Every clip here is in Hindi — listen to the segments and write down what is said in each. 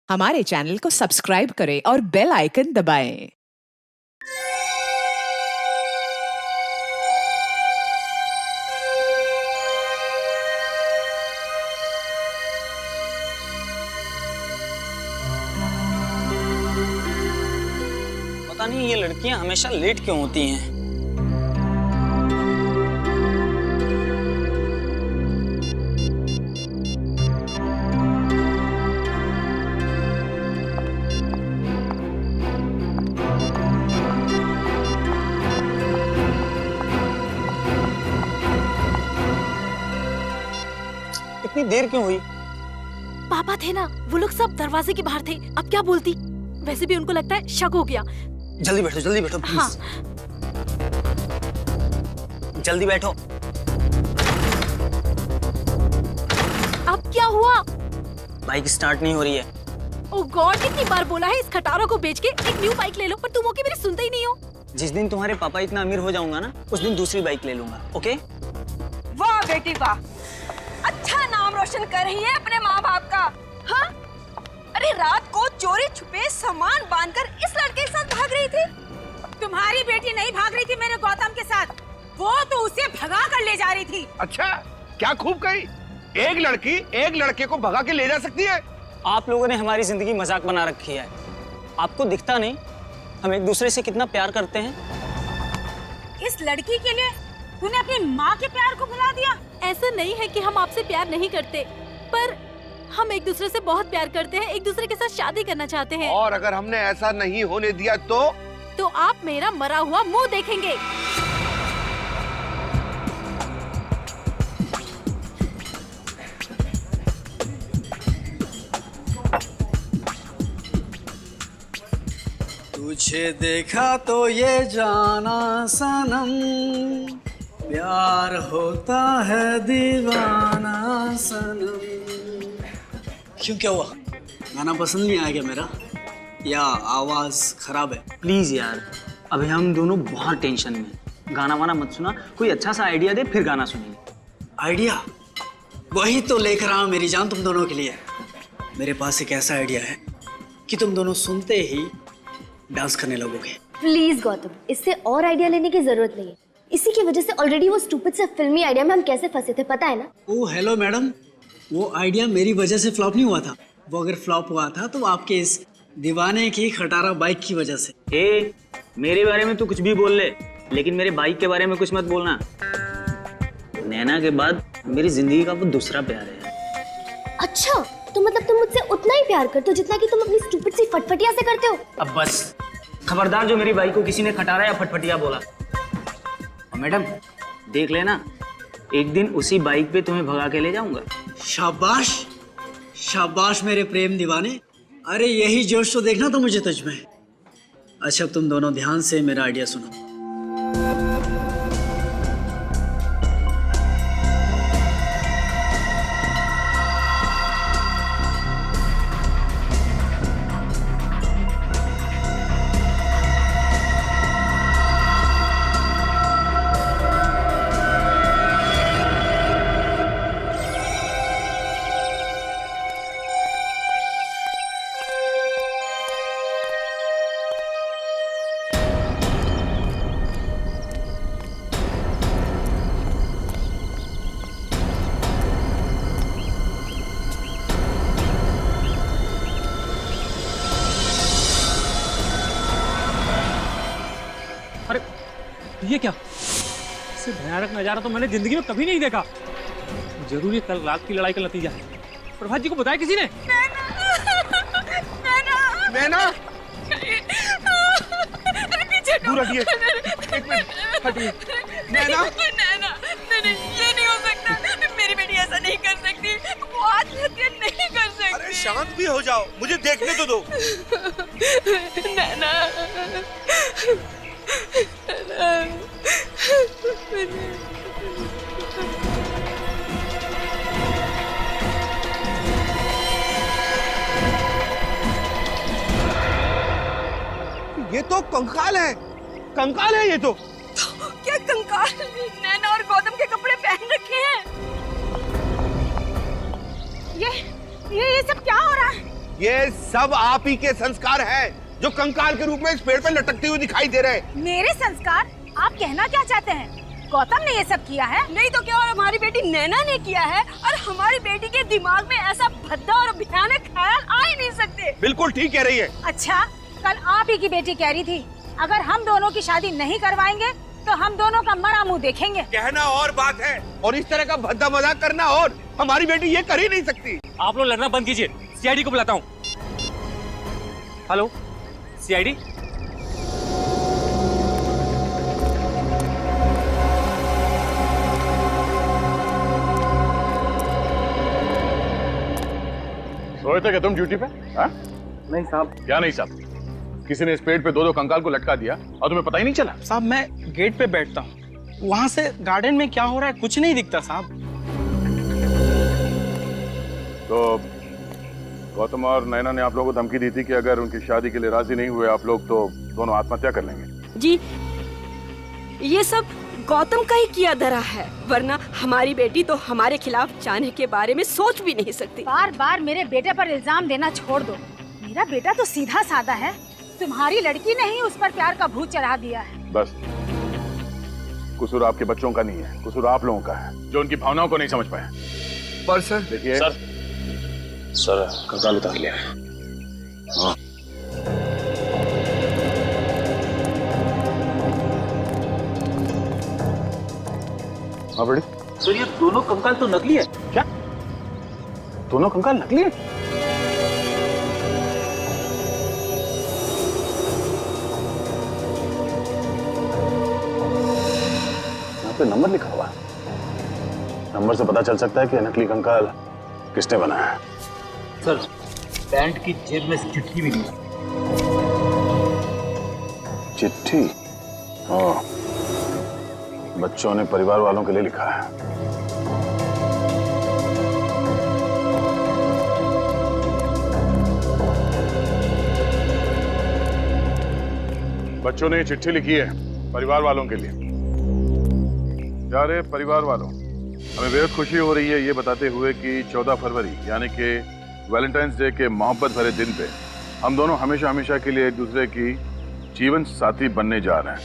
हमारे चैनल को सब्सक्राइब करें और बेल आइकन दबाएं। पता नहीं ये लड़कियां हमेशा लेट क्यों होती हैं। इतनी देर क्यों हुई? पापा थे ना, वो लोग सब दरवाजे के बाहर थे। अब क्या बोलती? वैसे भी उनको लगता है शक हो गया। जल्दी बैठो प्लीज। हाँ। जल्दी बैठो। अब क्या हुआ? बाइक स्टार्ट नहीं हो रही है। ओह गॉड, कितनी बार बोला है इस खटारा को बेच के एक न्यू बाइक ले लो, पर तुम ओके मेरी सुनते ही नहीं हो। जिस दिन तुम्हारे पापा इतना अमीर हो जाऊंगा ना, उस दिन दूसरी बाइक ले लूंगा। ओके? वाह बेटी वाह, अच्छा नाम रोशन कर रही है अपने माँ बाप का। हाँ? अरे रात को चोरी छुपे सामान बांधकर इस लड़के के साथ भाग रही थी। तुम्हारी बेटी नहीं भाग रही थी मेरे गौतम के साथ, वो तो उसे भगा कर ले जा रही थी। अच्छा, क्या खूब कही। एक लड़की एक लड़के को भगा के ले जा सकती है। आप लोगों ने हमारी जिंदगी मजाक बना रखी है। आपको दिखता नहीं हम एक दूसरे से कितना प्यार करते हैं। इस लड़की के लिए तूने अपनी माँ के प्यार को भुला दिया। ऐसा नहीं है कि हम आपसे प्यार नहीं करते, पर हम एक दूसरे से बहुत प्यार करते हैं, एक दूसरे के साथ शादी करना चाहते हैं। और अगर हमने ऐसा नहीं होने दिया तो आप मेरा मरा हुआ मुंह देखेंगे। तुझे देखा तो ये जाना सनम, प्यार होता है दीवाना सनम। क्यों, क्या हुआ? गाना पसंद नहीं आया क्या मेरा, या आवाज खराब है? प्लीज यार, अभी हम दोनों बहुत टेंशन में। गाना वाना मत सुना, कोई अच्छा सा आइडिया दे, फिर गाना सुनेंगे। आइडिया? वही तो लेकर आऊं मेरी जान तुम दोनों के लिए। मेरे पास एक ऐसा आइडिया है कि तुम दोनों सुनते ही डांस करने लगोगे। प्लीज गौतम, इससे और आइडिया लेने की जरूरत नहीं है। इसी की वजह से ऑलरेडी वो स्टूपिड से फिल्मी आइडिया में हम कैसे फंसे थे, पता है ना? ओह हेलो मैडम, वो आइडिया मेरी वजह से फ्लॉप नहीं हुआ था। वो अगर फ्लॉप हुआ था तो आपके इस दीवाने की खटारा बाइक की वजह से। ए, मेरे बारे में तू कुछ भी बोल ले, लेकिन मेरे बाइक के बारे में कुछ मत बोलना। नैना के बाद मेरी जिंदगी का वो दूसरा प्यार है। अच्छा, तो मतलब तुम मुझसे उतना ही प्यार करते हो जितना कि तुम अपनी स्टूपिड सी फटफटिया से करते हो? अब बस खबरदार, जो मेरी बाइक को किसी ने खटारा या फटफटिया बोला। और मैडम देख लेना, एक दिन उसी बाइक पे तुम्हें भगा के ले जाऊंगा। शाबाश शाबाश मेरे प्रेम दीवाने। अरे यही जोश तो देखना था मुझे तुझ में। अच्छा तुम दोनों ध्यान से मेरा आइडिया सुनो। ये क्या? इससे भयानक नजारा तो मैंने जिंदगी में कभी नहीं देखा। जरूर कल रात की लड़ाई का नतीजा है। प्रभात जी को बताया किसी ने? नैना, पीछे दूर हटिए, एक मिनट हटिए। नैना, ये नहीं हो सकता। मेरी बेटी ऐसा नहीं कर सकती, वो आत्महत्या नहीं कर सकती। अरे शांत भी हो जाओ, मुझे देखने तो दो। नैना, ये तो कंकाल है, कंकाल है ये तो। क्या कंकाल? नैना और गौतम के कपड़े पहन रखे हैं। ये सब क्या हो रहा है? ये सब आप ही के संस्कार हैं जो कंकाल के रूप में इस पेड़ पे लटकते हुए दिखाई दे रहे हैं। मेरे संस्कार? आप कहना क्या चाहते हैं? गौतम ने ये सब किया है? नहीं तो क्या, और हमारी बेटी नैना ने किया है। और हमारी बेटी के दिमाग में ऐसा भद्दा और भयानक ख्याल आ ही नहीं सकते। बिल्कुल ठीक कह रही है। अच्छा, कल आप ही की बेटी कह रही थी अगर हम दोनों की शादी नहीं करवाएंगे तो हम दोनों का मरा मुंह देखेंगे। कहना और बात है और इस तरह का भद्दा मजाक करना और। हमारी बेटी ये कर ही नहीं सकती। आप लोग लड़ना बंद कीजिए, सीआईडी को बुलाता हूँ। Hello CID. सोए थे क्या तुम ड्यूटी पे? हाँ? नहीं साहब। क्या नहीं साहब? किसी ने इस पेड़ पे 2-2 कंकाल को लटका दिया और तुम्हें पता ही नहीं चला? साहब मैं गेट पे बैठता हूँ, वहां से गार्डन में क्या हो रहा है कुछ नहीं दिखता साहब। तो गौतम और नैना ने आप लोगों को धमकी दी थी कि अगर उनकी शादी के लिए राजी नहीं हुए आप लोग तो दोनों आत्महत्या कर लेंगे। जी, ये सब गौतम का ही किया धरा है, वरना हमारी बेटी तो हमारे खिलाफ जाने के बारे में सोच भी नहीं सकती। बार बार मेरे बेटे पर इल्जाम देना छोड़ दो। मेरा बेटा तो सीधा साधा है, तुम्हारी लड़की ने ही उस पर प्यार का भूत चढ़ा दिया है। बस कसूर आपके बच्चों का नहीं है, कसूर आप लोगों का है जो उनकी भावनाओं को नहीं समझ पाए। पर सर, देखिए सर कंकाल उतार लिया है। हाँ। हाँ बड़ी सर, ये दोनों कंकाल तो नकली है। क्या? दोनों कंकाल नकली है? यहाँ पे नंबर लिखा हुआ है। नंबर से पता चल सकता है कि नकली कंकाल किसने बनाया है। सर, पैंट की जेब में चिट्ठी भी नहीं। चिट्ठी? हाँ, बच्चों ने परिवार वालों के लिए लिखा है। बच्चों ने ये चिट्ठी लिखी है परिवार वालों के लिए। प्यारे परिवार वालों, हमें बेहद खुशी हो रही है ये बताते हुए कि 14 फरवरी यानी कि वैलेंटाइंस डे के मोहब्बत भरे दिन पे हम दोनों हमेशा हमेशा के लिए एक दूसरे की जीवन साथी बनने जा रहे हैं।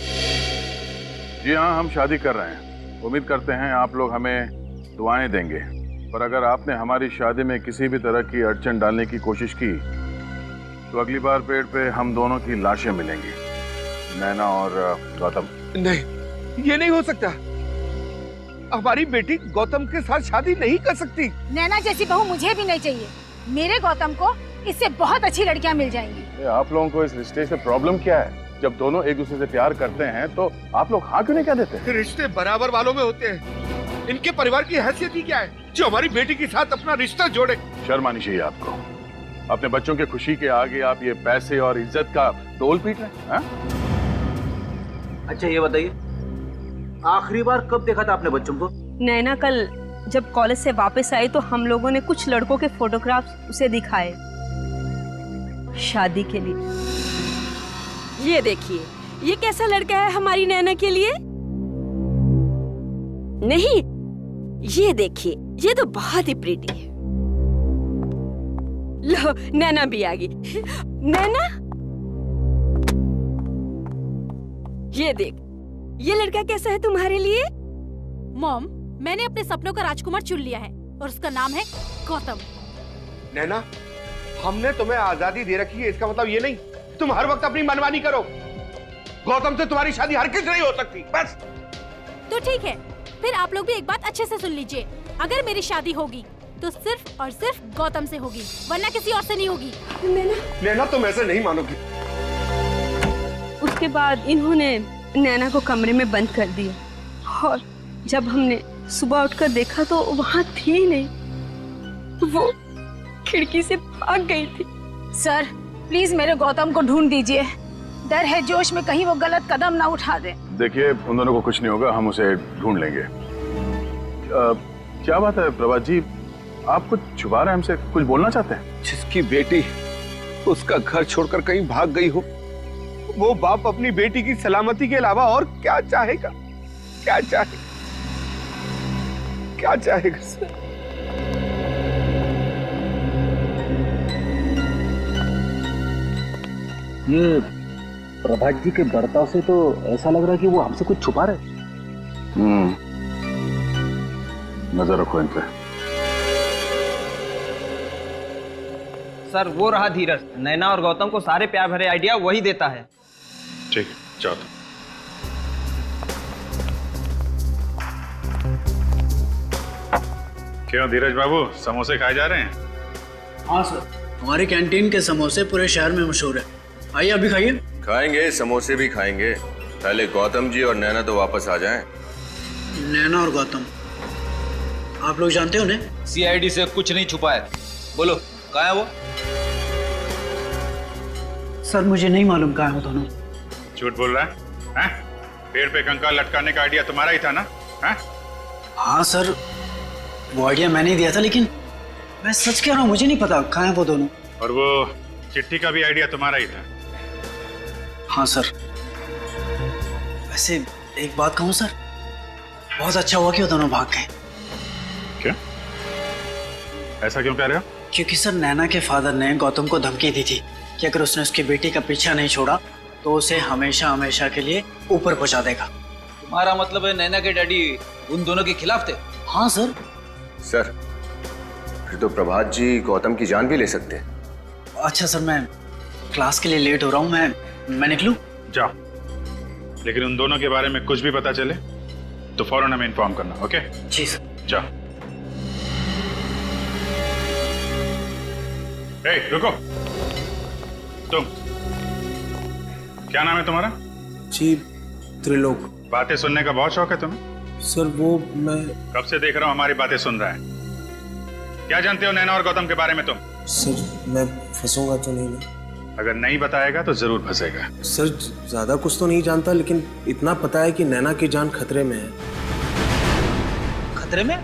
जी हाँ, हम शादी कर रहे हैं। उम्मीद करते हैं आप लोग हमें दुआएं देंगे, पर अगर आपने हमारी शादी में किसी भी तरह की अड़चन डालने की कोशिश की तो अगली बार पेड़ पे हम दोनों की लाशें मिलेंगी, नैना और गौतम। नहीं, ये नहीं हो सकता। हमारी बेटी गौतम के साथ शादी नहीं कर सकती। नैना जैसी बहू मुझे भी नहीं चाहिए। मेरे गौतम को इससे बहुत अच्छी लड़कियां मिल जाएंगी। आप लोगों को इस रिश्ते से प्रॉब्लम क्या है? जब दोनों एक दूसरे से प्यार करते हैं तो आप लोग हाँ क्यों नहीं कह देते? रिश्ते बराबर वालों में होते हैं। इनके परिवार की हैसियत ही क्या है जो हमारी बेटी के साथ अपना रिश्ता जोड़े? शर्म आनी चाहिए आपको। अपने बच्चों के खुशी के आगे आप ये पैसे और इज्जत का तोल पीट रहे हैं। अच्छा ये बताइए, आखिरी बार कब देखा था आपने बच्चों को? नैना कल जब कॉलेज से वापस आई तो हम लोगों ने कुछ लड़कों के फोटोग्राफ्स उसे दिखाए शादी के लिए। ये देखिए, ये कैसा लड़का है हमारी नैना के लिए? नहीं, ये देखिए, ये तो बहुत ही प्रीटी है। लो, नैना भी आ गई। नैना, ये देख, ये लड़का कैसा है तुम्हारे लिए? मॉम, मैंने अपने सपनों का राजकुमार चुन लिया है और उसका नाम है गौतम। नैना, हमने तुम्हें आजादी दे रखी है, इसका मतलब ये नहीं तुम हर वक्त अपनी मनमानी करो। गौतम से तुम्हारी शादी हरगिज नहीं हो सकती। बस तो ठीक है, फिर आप लोग भी एक बात अच्छे से सुन लीजिए। अगर मेरी शादी होगी तो सिर्फ और सिर्फ गौतम से होगी, वरना किसी और से नहीं होगी। नैना, तुम ऐसे नहीं मानोगी। उसके बाद इन्होंने नैना को कमरे में बंद कर दिया और जब हमने सुबह उठकर देखा तो वहाँ थी ही नहीं। वो खिड़की से भाग गई थी। सर प्लीज मेरे गौतम को ढूंढ दीजिए। डर है जोश में कहीं वो गलत कदम ना उठा दे। देखिए, उन दोनों को कुछ नहीं होगा, हम उसे ढूंढ लेंगे। क्या बात है प्रभात जी, आप कुछ छुपा रहे हैं हमसे, कुछ बोलना चाहते हैं? जिसकी बेटी उसका घर छोड़कर कहीं भाग गई हो, वो बाप अपनी बेटी की सलामती के अलावा और क्या चाहेगा? क्या चाहेगा? क्या चाहेगा? ये प्रभात जी के बर्ताव से तो ऐसा लग रहा है कि वो हमसे कुछ छुपा रहे। नजर रखो इन पे। सर वो रहा धीरज, नैना और गौतम को सारे प्यार भरे आइडिया वही देता है। ठीक, जाओ। क्यों धीरज बाबू, समोसे खाए जा रहे हैं? हाँ सर, हमारी कैंटीन के समोसे पूरे शहर में मशहूर है। आइए अभी खाइए। खाएंगे, समोसे भी खाएंगे। पहले गौतम जी और नैना तो वापस आ जाएं। नैना और गौतम, आप लोग जानते हो उन्हें? सीआईडी से कुछ नहीं छुपा है। बोलो कहाँ है वो? सर मुझे नहीं मालूम कहाँ है वो दोनों। झूठ बोल रहा है? पेड़ पे कंकाल लटकाने का आइडिया तुम्हारा ही था ना? हाँ सर, वो आइडिया मैंने ही दिया था, लेकिन मैं सच कह रहा हूँ, मुझे नहीं पता कहाँ है वो दोनों। और वो चिट्ठी का भी आइडिया तुम्हारा ही था? हाँ सर। वैसे एक बात कहूँ सर, बहुत अच्छा हुआ कि वो दोनों भाग गए। क्या? ऐसा क्यों कह रहे हो? क्योंकि सर नैना के फादर ने गौतम को धमकी दी थी कि अगर उसने उसकी बेटी का पीछा नहीं छोड़ा तो उसे हमेशा हमेशा के लिए ऊपर पहुंचा देगा। तुम्हारा मतलब है नैना के डैडी उन दोनों के खिलाफ थे? हाँ सर। सर फिर तो प्रभात जी गौतम की जान भी ले सकते हैं। अच्छा सर, मैं क्लास के लिए लेट हो रहा हूँ, मैं निकलूं? जाओ, लेकिन उन दोनों के बारे में कुछ भी पता चले तो फौरन हमें इन्फॉर्म करना। ओके? जी सर। जाओ। रुको, तुम क्या नाम है तुम्हारा? जी त्रिलोक। बातें सुनने का बहुत शौक है तुम्हें? सर वो मैं कब से देख रहा हूँ हमारी बातें सुन रहा है। क्या जानते हो नैना और गौतम के बारे में तुम? सर मैं फंसूंगा तो नहीं ना? अगर नहीं बताएगा तो जरूर फंसेगा। सर ज्यादा कुछ तो नहीं जानता, लेकिन इतना पता है कि नैना की जान खतरे में है। खतरे में?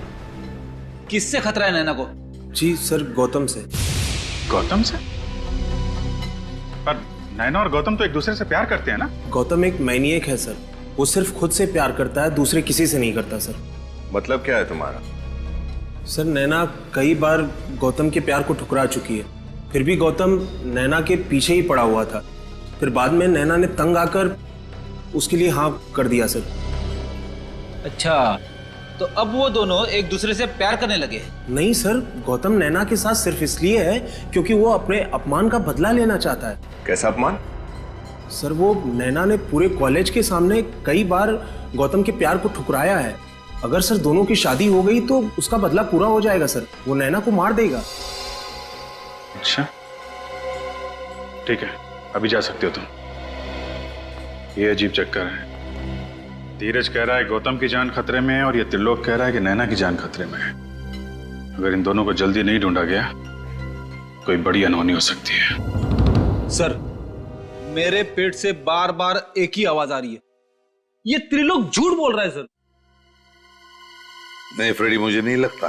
किससे खतरा है नैना को? जी सर, गौतम से। गौतम से? पर नैना और गौतम तो एक दूसरे से प्यार करते हैं ना? गौतम एक मैनिएक है सर, वो सिर्फ खुद से प्यार करता है, दूसरे किसी से नहीं करता सर। मतलब क्या है तुम्हारा? सर नैना कई बार गौतम के प्यार को ठुकरा चुकी है, फिर भी गौतम नैना के पीछे ही पड़ा हुआ था। फिर बाद में नैना ने तंग आकर उसके लिए हाँ कर दिया सर। अच्छा, तो अब वो दोनों एक दूसरे से प्यार करने लगे? नहीं सर, गौतम नैना के साथ सिर्फ इसलिए है क्योंकि वो अपने अपमान का बदला लेना चाहता है। कैसा अपमान? सर वो नैना ने पूरे कॉलेज के सामने कई बार गौतम के प्यार को ठुकराया है। अगर सर दोनों की शादी हो गई तो उसका बदला पूरा हो जाएगा सर, वो नैना को मार देगा। अच्छा ठीक है, अभी जा सकते हो तुम। ये अजीब चक्कर है। धीरज कह रहा है गौतम की जान खतरे में है और ये त्रिलोक कह रहा है कि नैना की जान खतरे में है। अगर इन दोनों को जल्दी नहीं ढूंढा गया कोई बड़ी अनहोनी हो सकती है। सर मेरे पेट से बार बार एक ही आवाज आ रही है, ये त्रिलोक झूठ बोल रहा है सर। नहीं फ्रेडी, मुझे नहीं लगता।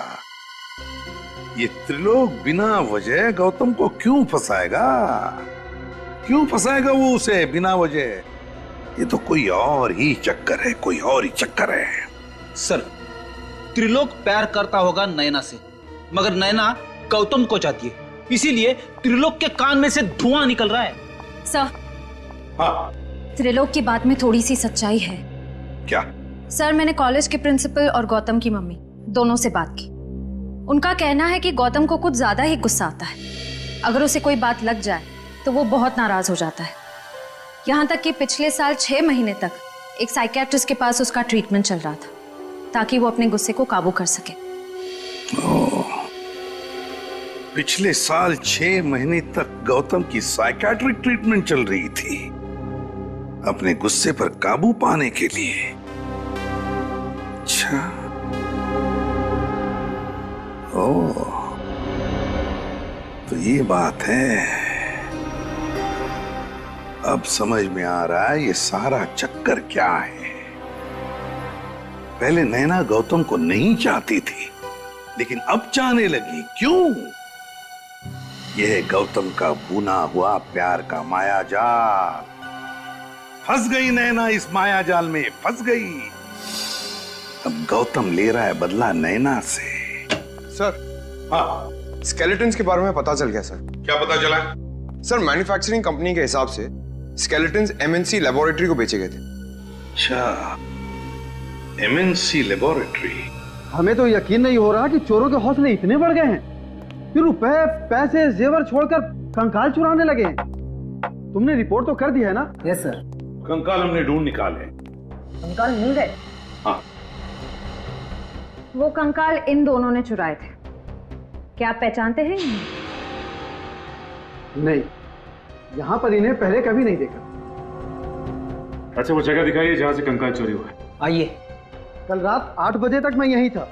ये त्रिलोक बिना वजह गौतम को क्यों फंसाएगा? क्यों फंसाएगा वो उसे बिना वजह? ये तो कोई और ही चक्कर है, कोई और ही चक्कर है। सर त्रिलोक प्यार करता होगा नैना से, मगर नैना गौतम को चाहती है, इसीलिए त्रिलोक के कान में से धुआं निकल रहा है। सर हाँ, त्रिलोक की बात में थोड़ी सी सच्चाई है। क्या? सर मैंने कॉलेज के प्रिंसिपल और गौतम की मम्मी दोनों से बात की। उनका कहना है कि गौतम को कुछ ज्यादा ही गुस्सा आता है। अगर उसे कोई बात लग जाए तो वो बहुत नाराज हो जाता है। यहाँ तक कि पिछले साल 6 महीने तक एक साइकियाट्रिस्ट के पास उसका ट्रीटमेंट चल रहा था ताकि वो अपने गुस्से को काबू कर सके। पिछले साल 6 महीने तक गौतम की साइकियाट्रिक ट्रीटमेंट चल रही थी अपने गुस्से पर काबू पाने के लिए। अच्छा, ओह, तो ये बात है। अब समझ में आ रहा है ये सारा चक्कर क्या है। पहले नैना गौतम को नहीं चाहती थी, लेकिन अब चाहने लगी। क्यों? यह गौतम का बुना हुआ प्यार का माया जाल। फंस गई नैना, इस माया जाल में फंस गई। अब गौतम ले रहा है बदला नैना से। सर, हाँ, स्केलेटन्स के बारे में पता चल गया सर। क्या पता चला? सर मैन्युफैक्चरिंग कंपनी के हिसाब से स्केलेटन्स एमएनसी लेबोरेटरी को बेचे गए थे। अच्छा, एमएनसी लेबोरेटरी। हमें तो यकीन नहीं हो रहा कि चोरों के हौसले इतने बढ़ गए हैं कि रुपए, पैसे, जेवर छोड़कर कंकाल चुराने लगे हैं। तुमने रिपोर्ट तो कर दी है ना? Yes sir. कंकाल हमने ढूंढ निकाले। कंकाल मिल गए? हाँ। वो कंकाल इन दोनों ने चुराए थे। क्या आप पहचानते हैं? नहीं, यहाँ पर इन्हें पहले कभी नहीं देखा। अच्छा, वो जगह दिखाइए जहाँ से कंकाल चोरी हुआ है। आइए। कल रात 8 बजे तक मैं यहीं था,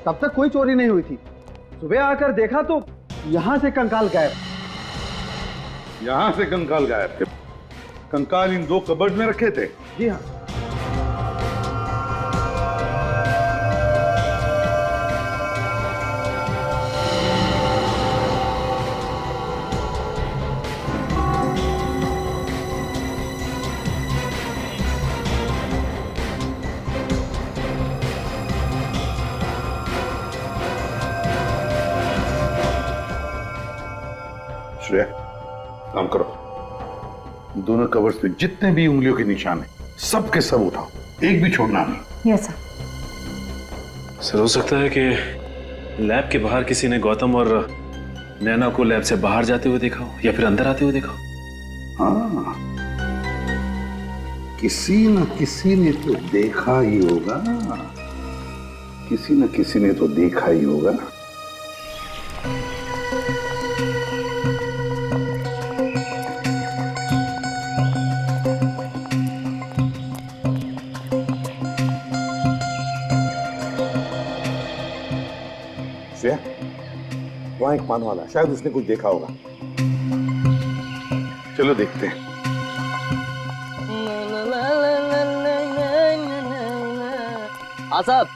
तब तक कोई चोरी नहीं हुई थी। सुबह आकर देखा तो यहाँ से कंकाल गायब। यहाँ से कंकाल गायब थे? कंकाल इन 2 कबर्ड में रखे थे? जी हाँ। श्रेया, काम करो। दोनों कवर्स पे जितने भी उंगलियों के निशान हैं, सब के सब उठाओ, एक भी छोड़ना नहीं। Yes sir. सर, हो सकता है कि लैब के बाहर किसी ने गौतम और नैना को लैब से बाहर जाते हुए देखा हो या फिर अंदर आते हुए देखा हो। हाँ, किसी न किसी ने तो देखा ही होगा, किसी न किसी ने तो देखा ही होगा। वहां एक पान वाला, शायद उसने कुछ देखा होगा। चलो देखते हैं। हाँ साहब,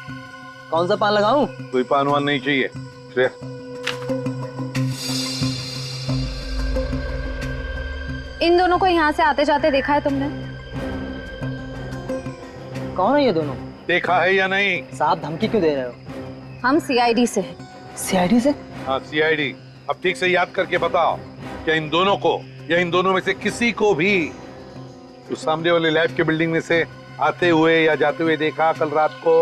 कौन सा पान लगाऊं? कोई पान वान नहीं चाहिए। श्रेया, इन दोनों को यहाँ से आते जाते देखा है तुमने? कौन है ये दोनों? देखा है या नहीं? साहब धमकी क्यों दे रहे हो? हम सीआईडी से हैं। सीआईडी से? हाँ, सीआईडी। अब ठीक से याद करके बताओ, क्या इन दोनों को या इन दोनों में से किसी को भी उस सामने वाले लैब के बिल्डिंग में से आते हुए या जाते हुए देखा कल रात को?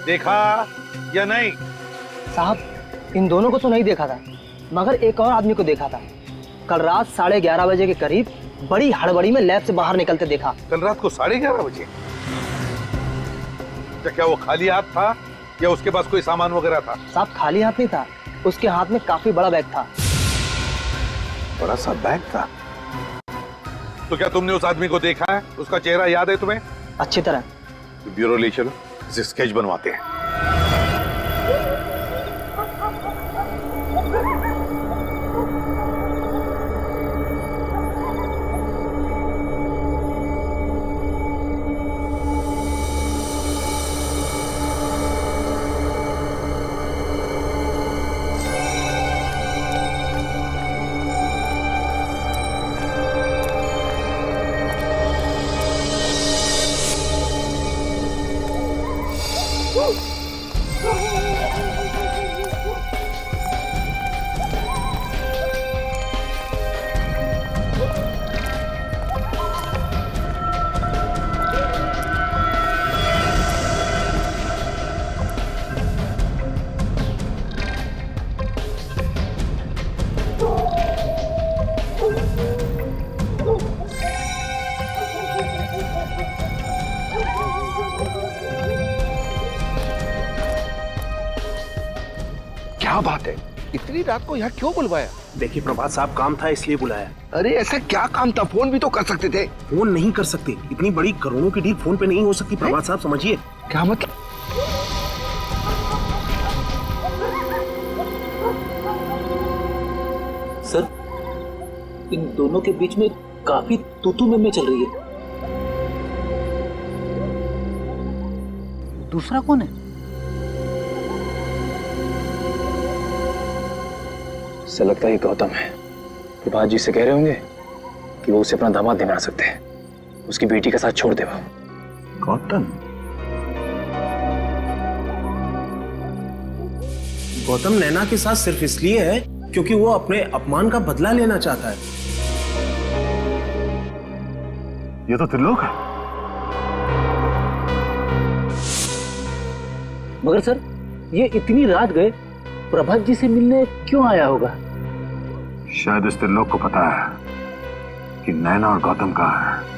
देखा या नहीं? साहब इन दोनों को तो नहीं देखा था, मगर एक और आदमी को देखा था। कल रात 11:30 बजे के करीब बड़ी हड़बड़ी में लैब से बाहर निकलते देखा। कल रात को 11:30 बजे? क्या वो खाली हाथ था या उसके पास कोई सामान वगैरह था? साहब खाली हाथ नहीं था, उसके हाथ में काफी बड़ा बैग था। बड़ा सा बैग था? तो क्या तुमने उस आदमी को देखा है? उसका चेहरा याद है तुम्हें? अच्छी तरह। तो ब्यूरो ले चलो, इसे स्केच बनवाते हैं। क्या बात है, इतनी रात को यहाँ क्यों बुलवाया? देखिए प्रभात साहब, काम था इसलिए बुलाया। अरे ऐसा क्या काम था? फोन भी तो कर सकते थे। फोन नहीं कर सकते, इतनी बड़ी करोड़ों की डील फोन पे नहीं हो सकती प्रभात साहब, समझिए। क्या मतलब? सर, इन दोनों के बीच में काफी तू-तू में चल रही है। दूसरा कौन है? ऐसा लगता है गौतम है। प्रभात जी से कह रहे होंगे कि वो उसे अपना दामाद नहीं बना सकते, उसकी बेटी के साथ छोड़ दे। वो गौतम? गौतम नैना के साथ सिर्फ इसलिए है क्योंकि वो अपने अपमान का बदला लेना चाहता है। ये तो त्रिलोक है। मगर सर, ये इतनी रात गए प्रभात जी से मिलने क्यों आया होगा? शायद इस त्रिलोक को पता है कि नैना और गौतम कहाँ है।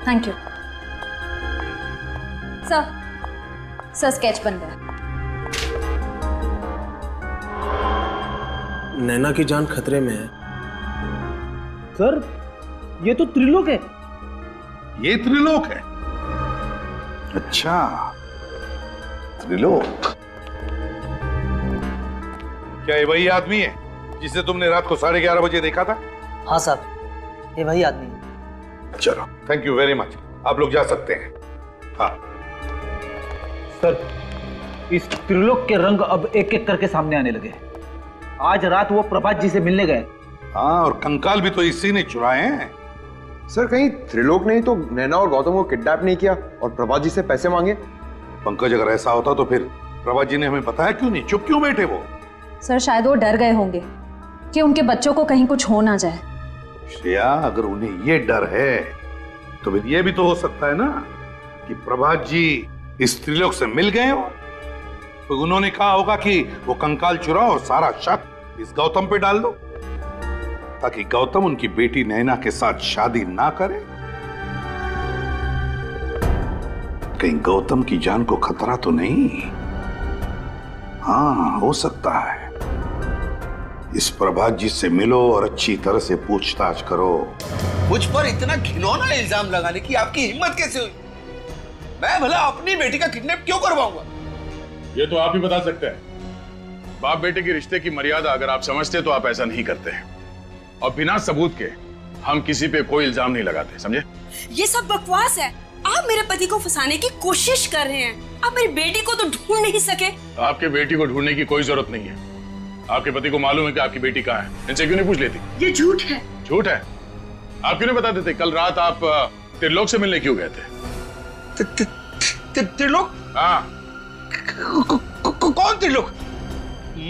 थैंक यू सर स्केच बन गया। नैना की जान खतरे में है। सर, ये तो त्रिलोक है। ये त्रिलोक है? अच्छा, त्रिलोक। क्या ये वही आदमी है जिसे तुमने रात को 11:30 बजे देखा था? हाँ साहब, ये वही आदमी है। चलो, थैंक यू वेरी मच, आप लोग जा सकते हैं। हाँ सर, इस त्रिलोक के रंग अब एक एक करके सामने आने लगे। आज रात वो प्रभात जी से मिलने गए। हाँ, और कंकाल भी तो इसी ने चुराए हैं। सर, कहीं त्रिलोक ने ही तो नैना और गौतम को किडनैप नहीं किया और प्रभात जी से पैसे मांगे? पंकज, अगर ऐसा होता तो फिर प्रभात जी ने हमें बताया क्यों नहीं? चुप क्यों बैठे वो? सर, शायद वो डर गए होंगे कि उनके बच्चों को कहीं कुछ हो ना जाए। श्रेया, अगर उन्हें ये डर है तो फिर ये भी तो हो सकता है ना कि प्रभात जी इस त्रिलोक से मिल गए हो, तो उन्होंने कहा होगा कि वो कंकाल चुराओ और सारा शक इस गौतम पे डाल दो, ताकि गौतम उनकी बेटी नैना के साथ शादी ना करे। कहीं गौतम की जान को खतरा तो नहीं? हाँ, हो सकता है। इस प्रभात जी से मिलो और अच्छी तरह से पूछताछ करो। मुझ पर इतना घिनौना इल्जाम लगाने की आपकी हिम्मत कैसे हुई? मैं भला अपनी बेटी का किडनैप क्यों करवाऊंगा? ये तो आप ही बता सकते हैं। बाप बेटे के रिश्ते की मर्यादा अगर आप समझते तो आप ऐसा नहीं करते हैं। और बिना सबूत के हम किसी पे कोई इल्जाम नहीं लगाते, समझे? ये सब बकवास है। आप मेरे पति को फंसाने की कोशिश कर रहे हैं। आप मेरी बेटी को तो ढूंढ नहीं सके। आपके बेटी को ढूंढने की कोई जरूरत नहीं है। आपके पति को मालूम है कि आपकी बेटी कहाँ है। इनसे क्यों नहीं पूछ लेती? ये झूठ है। झूठ है? आप क्यों नहीं बता देते? कल रात आप त्रिलोक से मिलने क्यों गए थे? त्रिलोक? हाँ। कौन त्रिलोक?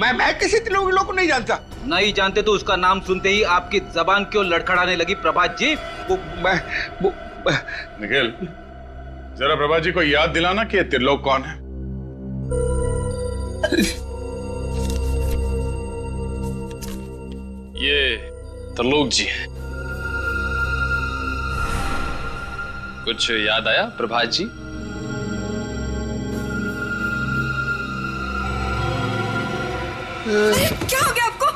मैं किसी त्रिलोक को नहीं जानता। नहीं जानते तो उसका नाम सुनते ही आपकी जबान क्यों लड़खड़ाने लगी प्रभात जी? निखिल, जरा प्रभात जी को याद दिलाना कि त्रिलोक कौन है। ये त्रिलोक जी हैं। कुछ याद आया प्रभात जी? क्या हो गया आपको?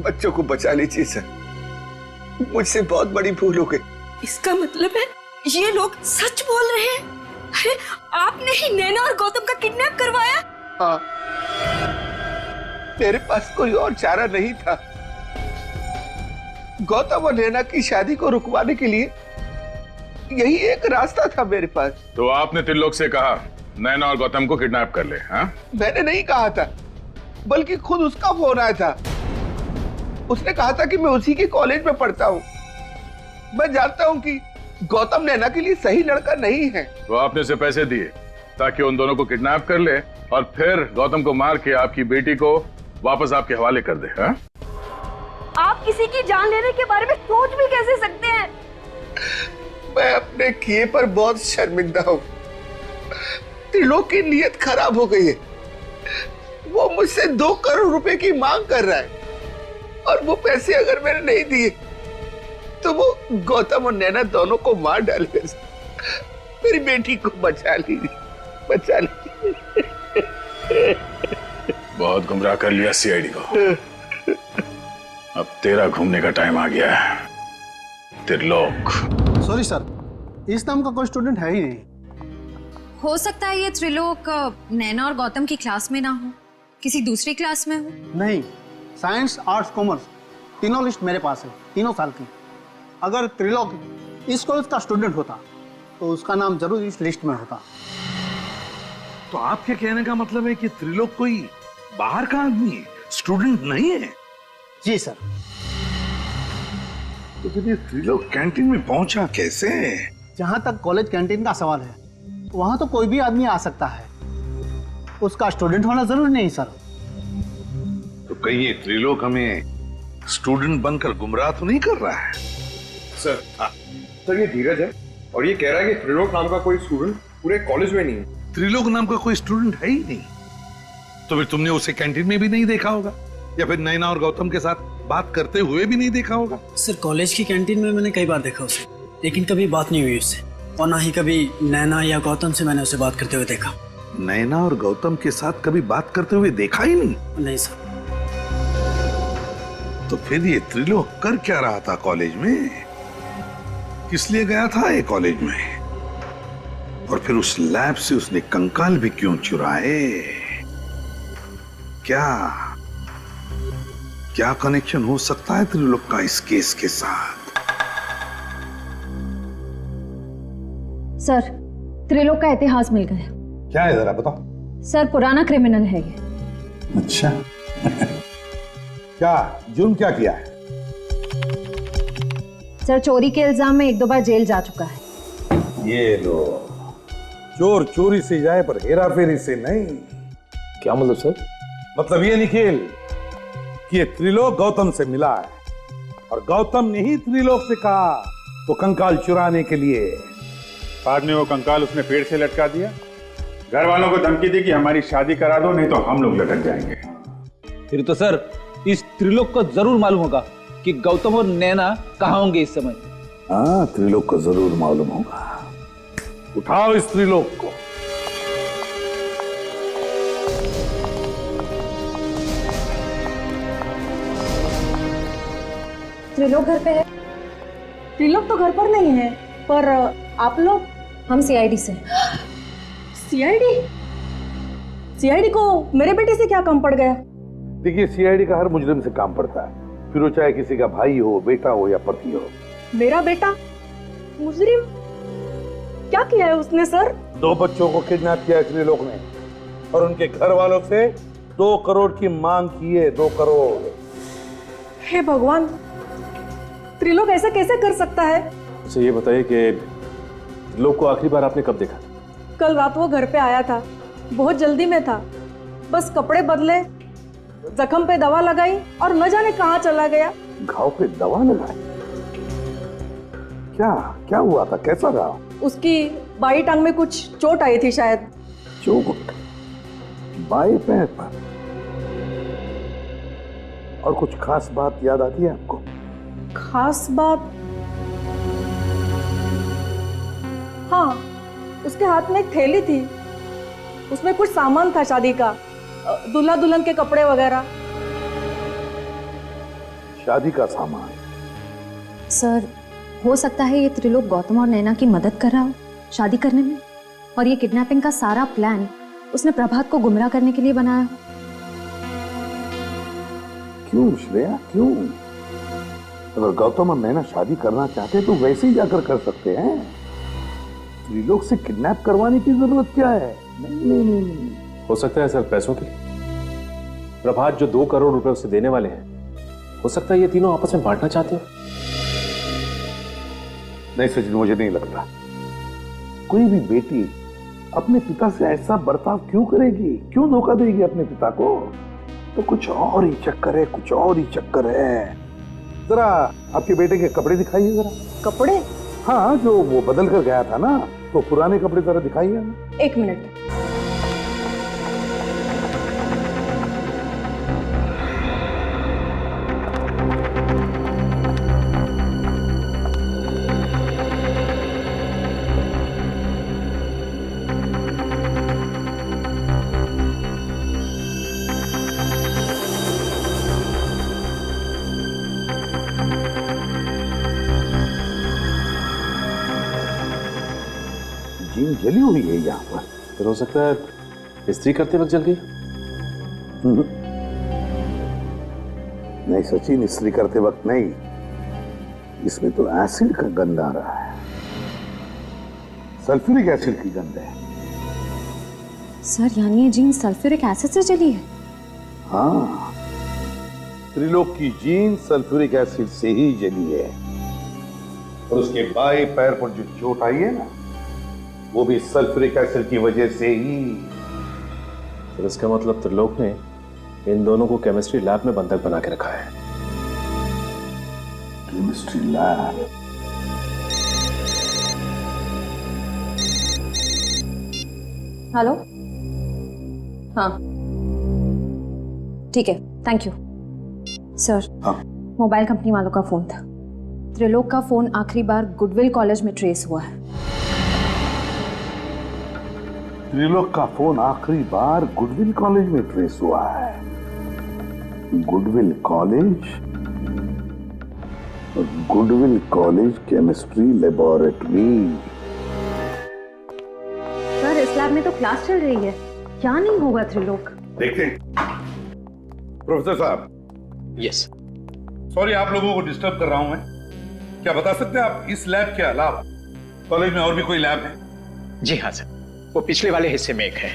बच्चों को बचा लीजिए सर, मुझसे बहुत बड़ी भूल हो गई। इसका मतलब है ये लोग सच बोल रहे हैं? अरे आपने ही नैना और गौतम का किडनैप करवाया? हाँ, मेरे पास कोई और चारा नहीं था। गौतम और नैना की शादी को रुकवाने के लिए यही एक रास्ता था मेरे पास। तो आपने त्रिलोक से कहा नैना और गौतम को किडनैप कर ले? हाँ, मैंने नहीं कहा था, बल्कि खुद उसका फोन आया था। उसने कहा था कि मैं उसी के कॉलेज में पढ़ता हूँ। मैं जानता हूँ कि गौतम नैना के लिए सही लड़का नहीं है। तो आपने उसे पैसे दिए ताकि उन दोनों को किडनैप कर ले और फिर गौतम को मार के आपकी बेटी को वापस आपके हवाले कर दे। हाँ? आप किसी की जान लेने के बारे में सोच भी कैसे सकते हैं? मैं अपने किए पर बहुत शर्मिंदा हूँ। त्रिलोक की नीयत खराब हो गई है। वो मुझसे 2 करोड़ रुपए की मांग कर रहा है और वो पैसे अगर मैंने नहीं दिए तो वो गौतम और नैना दोनों को मार डालेगा। मेरी बेटी को बचा लीजिए, बचा लीजिए। बहुत गुमराह कर लिया सीआईडी को। अब तेरा घूमने का टाइम आ गया है, त्रिलोक। सॉरी सर, इस नाम का कोई स्टूडेंट है ही नहीं। हो सकता है ये त्रिलोक नैना और गौतम की क्लास में ना हो, किसी दूसरी क्लास में हो। नहीं, साइंस आर्ट्स कॉमर्स तीनों लिस्ट मेरे पास है, 3 साल की। अगर त्रिलोक इस कॉलेज का स्टूडेंट होता तो उसका नाम जरूर इस लिस्ट में होता। तो आपके कहने का मतलब है कि त्रिलोक कोई बाहर का आदमी है, स्टूडेंट नहीं है? जी सर। तो फिर ये त्रिलोक कैंटीन में पहुंचा कैसे? जहां तक कॉलेज कैंटीन का सवाल है, वहां तो कोई भी आदमी आ सकता है, उसका स्टूडेंट होना जरूरी नहीं सर। तो कहीं ये त्रिलोक हमें स्टूडेंट बनकर गुमराह तो नहीं कर रहा है? सर सर ये धीरज है और ये कह रहा है कि त्रिलोक नाम का कोई स्टूडेंट पूरे कॉलेज में नहीं है। त्रिलोक नाम का कोई स्टूडेंट है ही नहीं, तो फिर तुमने उसे कैंटीन में भी नहीं देखा होगा, या फिर नैना और गौतम के साथ बात करते हुए भी नहीं देखा होगा? सर कॉलेज की कैंटीन में मैंने कई बार देखा उसे, लेकिन कभी बात नहीं हुई उससे, और ना ही कभी नैना या गौतम से मैंने उसे बात करते हुए देखा। नैना और गौतम के साथ कभी बात करते हुए देखा ही नहीं? नहीं सर। तो फिर ये त्रिलोक कर क्या रहा था कॉलेज में? किस लिए गया था ये कॉलेज में? और फिर उस लैब से उसने कंकाल भी क्यों चुराए? क्या कनेक्शन हो सकता है त्रिलोक का इस केस के साथ? सर, त्रिलोक का इतिहास मिल गया। क्या है जरा बताओ। सर, पुराना क्रिमिनल है ये। अच्छा क्या जुर्म क्या किया है? सर, चोरी के इल्जाम में 1-2 बार जेल जा चुका है। ये लो, चोर चोरी से जाए पर हेरा फेरी से नहीं। क्या मतलब सर? मतलब ये निखिल कि ये त्रिलोक गौतम से मिला है, और गौतम ने ही त्रिलोक से कहा तो कंकाल चुराने के लिए। बाद में वो कंकाल उसने पेड़ से लटका दिया, घर वालों को धमकी दी कि हमारी शादी करा दो नहीं तो हम लोग लटक जाएंगे। फिर तो सर इस त्रिलोक को जरूर मालूम होगा कि गौतम और नैना कहाँ होंगे इस समय। हाँ, त्रिलोक को जरूर मालूम होगा। उठाओ इस त्रिलोक को। त्रिलोक घर पे है? त्रिलोक तो घर पर नहीं है, पर आप लोग? हम सीआईडी से। सीआईडी? सीआईडी को मेरे बेटे से क्या काम पड़ गया? देखिए, सीआईडी का हर मुजरिम से काम पड़ता है, फिर वो चाहे किसी का भाई हो, बेटा हो या पति हो। मेरा बेटा मुजरिम? क्या किया है उसने सर? 2 बच्चों को किडनैप किया है त्रिलोक ने, और उनके घर वालों से 2 करोड़ की मांग की है। 2 करोड़। हे भगवान, त्रिलोक ऐसा कैसे कर सकता है? अच्छा ये बताइए कि त्रिलोक को आखिरी बार आपने कब देखा? कल रात वो घर पे आया था, बहुत जल्दी में था, बस कपड़े बदले, जख्म पे दवा लगाई और न जाने कहाँ चला गया। घाव पे दवा लगाई? क्या हुआ था? कैसा रहा? उसकी बाई टांग में कुछ चोट आई थी शायद। चोट? बाएं पैर पर? और कुछ खास बात याद आती है आपको? खास बात? हाँ, उसके हाथ में एक थैली थी, उसमें कुछ सामान था शादी का, दूल्हा दुल्हन के कपड़े वगैरह। शादी का सामान? सर, हो सकता है ये त्रिलोक गौतम और नैना की मदद कर रहा हो शादी करने में, और ये किडनैपिंग का सारा प्लान उसने प्रभात को गुमराह करने के लिए बनाया हो। क्यों श्रेया, क्यों? अगर गौतम और नैना शादी करना चाहते तो वैसे ही जाकर कर सकते हैं। त्रिलोक से किडनैप करवाने की जरूरत क्या है? नहीं। हो सकता है सर पैसों के लिए। प्रभात जो 2 करोड़ रुपए उसे देने वाले हैं, हो सकता है ये तीनों आपस में बांटना चाहते हो। नहीं सचिन, मुझे नहीं लगता। कोई भी बेटी अपने पिता से ऐसा बर्ताव क्यों करेगी, क्यों धोखा देगी अपने पिता को? तो कुछ और ही चक्कर है, कुछ और ही चक्कर है। जरा आपके बेटे के कपड़े दिखाइए जरा। कपड़े? हाँ, जो वो बदल कर गया था ना, तो पुराने कपड़े जरा दिखाइए हमें। 1 मिनट। जीन जली हुई है यहाँ पर। फिर हो सकता है इस्त्री करते वक्त जल गई। नहीं सचिन, इस्त्री करते वक्त नहीं, इसमें तो एसिड का गंध आ रहा है, सल्फ्यूरिक एसिड की गंध है। सर यानी ये जीन सल्फ्यूरिक एसिड से जली है? हाँ, त्रिलोक की जीन सल्फ्यूरिक एसिड से ही जली है। और उसके बाएं पैर पर जो चोट आई है ना, वो भी सल्फ्यूरिक एसिड की वजह से ही। तो इसका मतलब त्रिलोक ने इन दोनों को केमिस्ट्री लैब में बंधक बना के रखा है। Chemistry lab? हेलो, हाँ ठीक है, थैंक यू सर। हाँ। मोबाइल कंपनी वालों का फोन था। त्रिलोक का फोन आखिरी बार गुडविल कॉलेज में ट्रेस हुआ है। त्रिलोक का फोन आखिरी बार गुडविल कॉलेज में ट्रेस हुआ है। Goodwill college? Goodwill college chemistry laboratory. Sir इस लैब में तो क्लास चल रही है, क्या नहीं होगा त्रिलोक? देखते हैं। प्रोफेसर साहब। यस। सॉरी आप लोगों को डिस्टर्ब कर रहा हूं मैं। क्या बता सकते हैं आप, इस लैब के अलावा कॉलेज में और भी कोई लैब है? जी हाँ सर, वो पिछले वाले हिस्से में एक है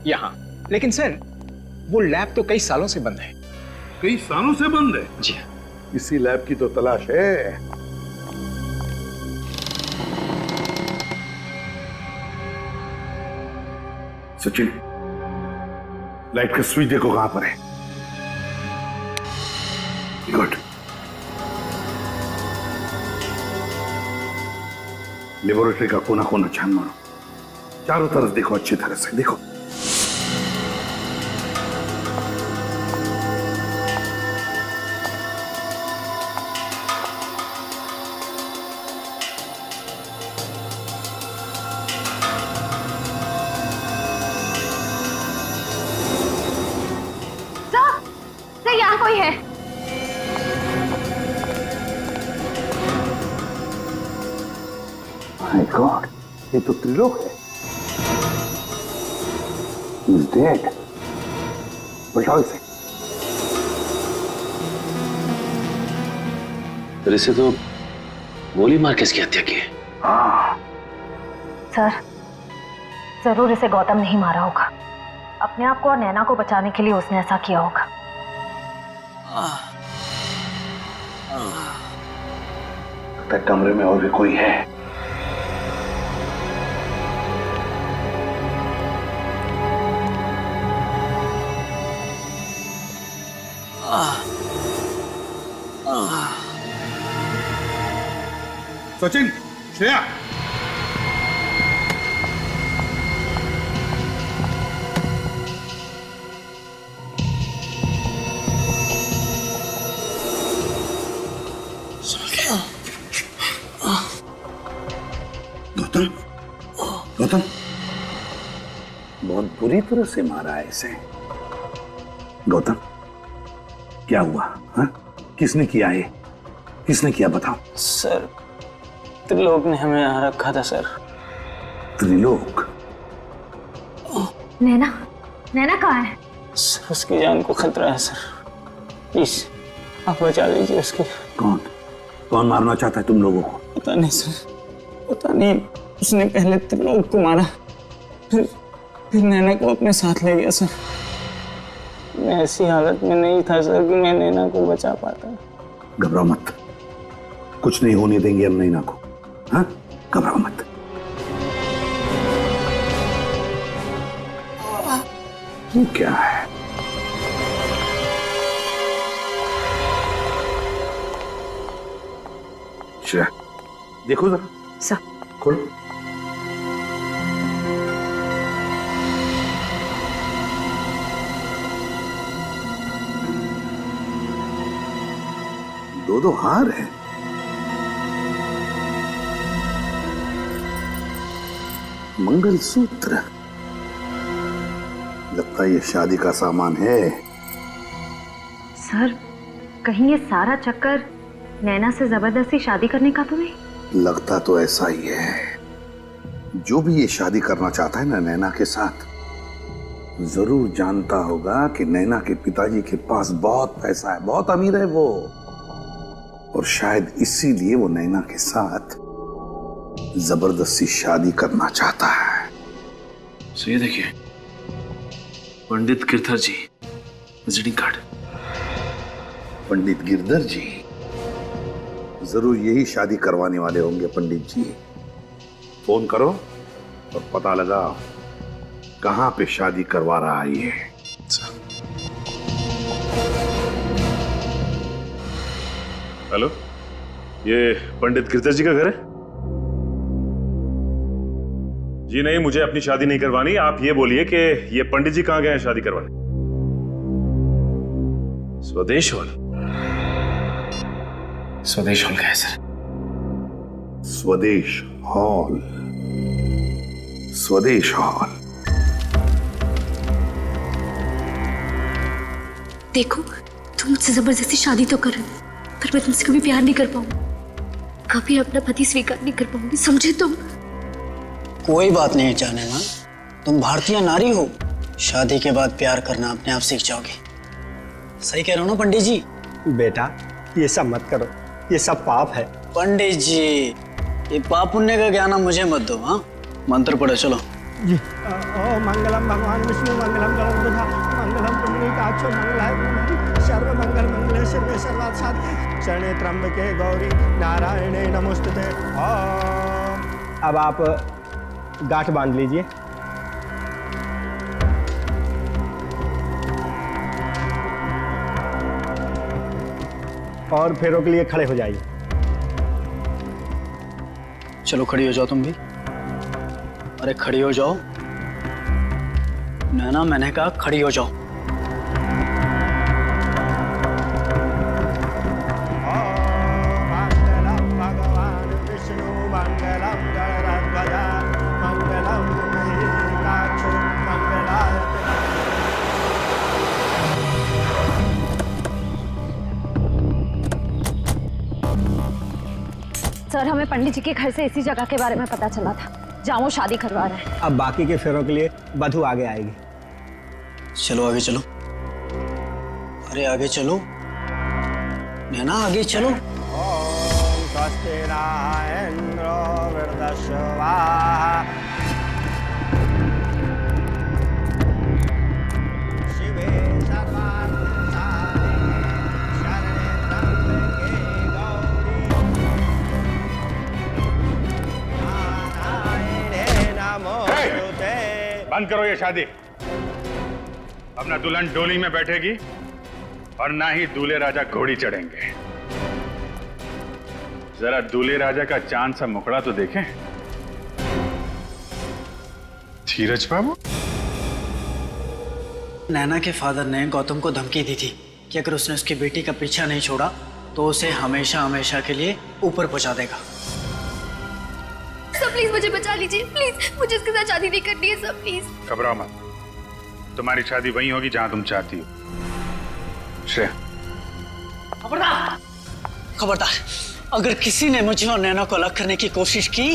यहाँ। लेकिन सर वो लैब तो कई सालों से बंद है। कई सालों से बंद है? जी हाँ। इसी लैब की तो तलाश है। सचिन, लाइट का स्विच देखो कहां पर है। गुड। लेबोरेटरी का कोना कोना छान मारो, चारों तरफ देखो, अच्छी तरह से देखो। सर यहाँ कोई है। माय गॉड, ये तो त्रिलोक है। He's dead. बचाओ इसे। फिर इसे तो गोली मार के इसकी हत्या की है। सर जरूर इसे गौतम नहीं मारा होगा। अपने आप को और नैना को बचाने के लिए उसने ऐसा किया होगा। लगता है कमरे में और भी कोई है। सचिन, श्रेया, गौतम, गौतम, बहुत बुरी तरह से मारा है इसे। गौतम, क्या हुआ? हाँ? किसने किया ये? किसने किया बताओ? सर त्रिलोक ने हमें यहाँ रखा था सर। त्रिलोक? नैना, नैना कहाँ है? सर उसकी जान को खतरा है सर, प्लीज आप बचा लीजिए उसकी। कौन? कौन मारना चाहता है तुम लोगों को? पता नहीं सर, पता नहीं। उसने पहले त्रिलोक को मारा, फिर नैना को अपने साथ ले गया सर। मैं ऐसी हालत में नहीं था सर कि मैं नैना को बचा पाता। घबराओ मत, कुछ नहीं होने देंगे हम नैना को। हाँ, घबराओ मत। ये क्या है? श्रेया, देखो जरा। सर। खोलो। दो हार है। मंगलसूत्र, लगता है ये शादी का सामान है। सर कहीं ये सारा चक्कर नैना से जबरदस्ती शादी करने का तो नहीं? लगता तो ऐसा ही है। जो भी ये शादी करना चाहता है ना नैना के साथ, जरूर जानता होगा कि नैना के पिताजी के पास बहुत पैसा है, बहुत अमीर है वो, और शायद इसीलिए वो नैना के साथ जबरदस्ती शादी करना चाहता है। सो ये देखिए, पंडित गिरधर जी विजिटिंग कार्ड। पंडित गिरधर जी जरूर यही शादी करवाने वाले होंगे। पंडित जी, फोन करो और पता लगाओ कहां पे शादी करवा रहा है ये। हेलो, ये पंडित गिरधर जी का घर है? जी नहीं, मुझे अपनी शादी नहीं करवानी। आप ये बोलिए कि ये पंडित जी कहां गए हैं शादी करवाने? स्वदेश हॉल। स्वदेश हॉल का है सर। स्वदेश हॉल, स्वदेश हॉल। देखो, तुम मुझसे जबरदस्ती शादी तो कर रहे हो, पर मैं तुमसे कभी प्यार नहीं कर पाऊंगी, कभी अपना पति स्वीकार नहीं कर पाऊंगी, समझे तुम? कोई बात नहीं जाने मां, तुम भारतीय नारी हो, शादी के बाद प्यार करना अपने आप सीख जाओगे। सही कह रहा हूं ना पंडित जी? बेटा ये सब मत करो, ये सब पाप है। पंडित जी, ये पाप पुण्य का ज्ञान मुझे मत दो। हाँ, मंत्र पढ़ो चलो। जी। ओ मंगलम भगवान विष्णु मंगलम गणपति मंगलम पुंडरीकाक्षो मंगलाय सर्व मंगल मंगले शिवे सर्वार्थ साधिके शरणे त्र्यंबके गौरी नारायणे नमोस्तुते। अब आप गांठ बांध लीजिए। और फेरों के लिए खड़े हो जाइए। चलो खड़ी हो जाओ तुम भी। अरे खड़ी हो जाओ। नैना, मैंने कहा खड़ी हो जाओ। भगवान विष्णु मंगलम गणराध्वज मंगलम पुंडरीकाक्षो मंगलाय। सर, हमें पंडित जी के घर से इसी जगह के बारे में पता चला था जहाँ वो शादी करवा रहे हैं। अब बाकी के फेरों के लिए वधू आगे आएगी। चलो आगे चलो। अरे आगे चलो नैना, आगे चलो। ओम स्वस्ति न इंद्रो वृद्धश्रवाः शिवे सर्वार्थसाधिके शरणे त्र्यंबके गौरी नारायणे नमोस्तुते। बंद करो ये शादी। अब ना दुल्हन डोली में बैठेगी और ना ही दूल्हे राजा घोड़ी चढ़ेंगे। जरा दूल्हे राजा का चांद सा मुखड़ा तो देखें। धीरज बाबू, नैना के फादर ने गौतम को धमकी दी थी कि अगर उसने उसकी बेटी का पीछा नहीं छोड़ा तो उसे हमेशा हमेशा के लिए ऊपर पहुंचा देगा। सब प्लीज मुझे बचा लीजिए, प्लीज मुझे इसके साथ शादी नहीं करनी है सब, प्लीज। घबराओ मत, तुम्हारी शादी वहीं होगी जहां तुम चाहती हो। श्रेया, खबरदार, खबरदार, अगर किसी ने मुझे और नैना को अलग करने की कोशिश की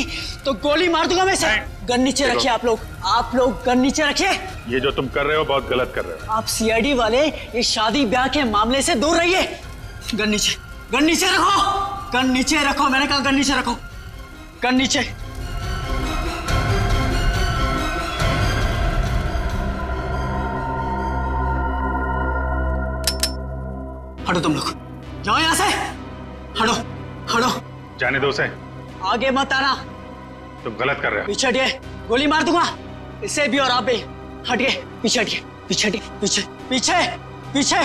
तो गोली मार दूंगा मैं इसे। गन नीचे रखिए आप लोग गन नीचे रखिए। ये जो तुम कर रहे हो बहुत गलत कर रहे हो। आप सीआईडी वाले इस शादी ब्याह के मामले से दूर रहिए। गन नीचे रखो, गन नीचे रखो, मैंने कहा गन नीचे रखो, गन नीचे। हटो तुम लोग, जाओ यहां से, हटो हटो। जाने दो उसे, आगे मत आना, तुम गलत कर रहे हो। पीछे हटिए, गोली मार दूंगा इसे भी और आप भी। हटिए, पीछे हटिए, पीछे हटिए, पीछे पीछे पीछे।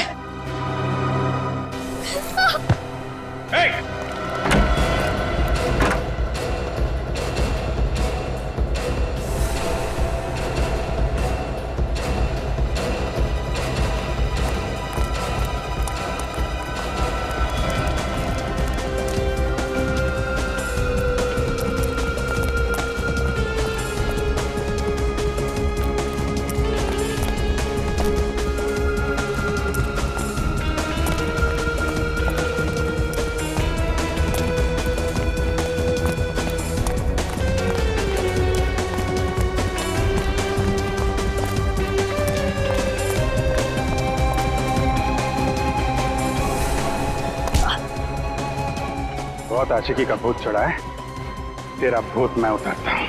बहुत आशिकी का भूत चढ़ा है, तेरा भूत मैं उतारता हूं।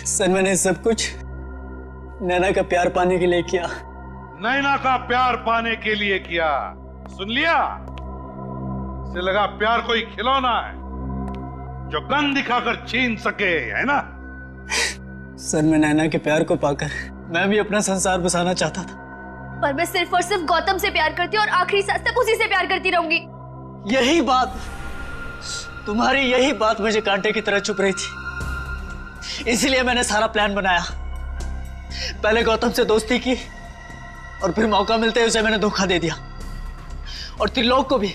सर मैंने सब कुछ नैना का प्यार पाने के लिए किया। नैना का प्यार पाने के लिए किया, सुन लिया? इसे लगा प्यार कोई खिलौना है जो गन दिखाकर छीन सके, है ना? सर मैं नैना के प्यार को पाकर मैं भी अपना संसार बसाना चाहता था, पर मैं सिर्फ और सिर्फ गौतम से प्यार करती हूँ और आखिरी सांस तक उसी से प्यार करती रहूंगी। यही बात, तुम्हारी यही बात मुझे कांटे की तरह चुभ रही थी, इसीलिए मैंने सारा प्लान बनाया। पहले गौतम से दोस्ती की और फिर मौका मिलते ही उसे मैंने धोखा दे दिया, और त्रिलोक को भी,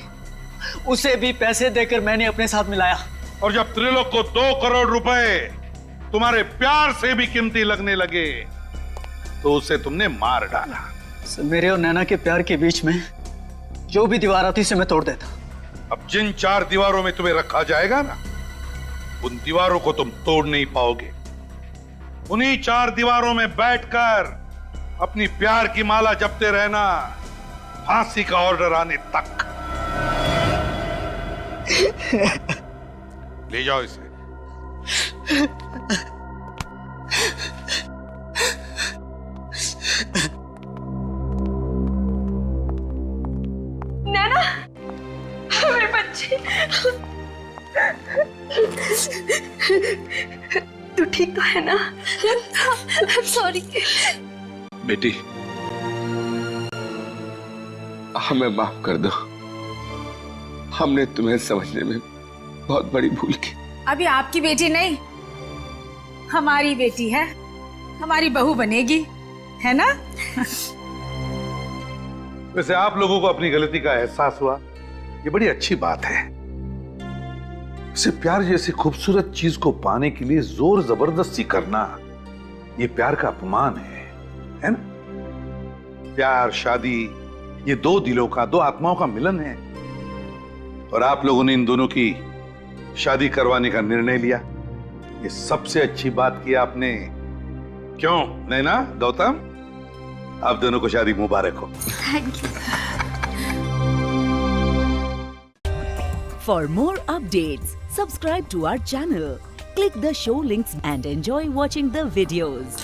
उसे भी पैसे देकर मैंने अपने साथ मिलाया। और जब त्रिलोक को 2 करोड़ रुपए तुम्हारे प्यार से भी कीमती लगने लगे तो उसे तुमने मार डाला। मेरे और नैना के प्यार के बीच में जो भी दीवार आती उसे मैं तोड़ देता। अब जिन 4 दीवारों में तुम्हें रखा जाएगा ना, उन दीवारों को तुम तोड़ नहीं पाओगे। उन्हीं 4 दीवारों में बैठकर अपनी प्यार की माला जपते रहना, फांसी का ऑर्डर आने तक। ले जाओ इसे। नैना, मेरे बच्चे, तू ठीक तो है ना? सॉरी बेटी, हमें माफ कर दो, हमने तुम्हें समझने में बहुत बड़ी भूल की। अभी आपकी बेटी नहीं, हमारी बेटी है, हमारी बहू बनेगी, है ना? वैसे आप लोगों को अपनी गलती का एहसास हुआ, ये बड़ी अच्छी बात है। इसे प्यार जैसी खूबसूरत चीज को पाने के लिए जोर जबरदस्ती करना, ये प्यार का अपमान है ना? प्यार, शादी, ये 2 दिलों का, 2 आत्माओं का मिलन है, और आप लोगों ने इन दोनों की शादी करवाने का निर्णय लिया। ये सबसे अच्छी बात की आपने। क्यों नैना, गौतम, आप दोनों को शादी मुबारक हो। Thank you. For more updates, subscribe to our channel, click the show links and enjoy watching the videos.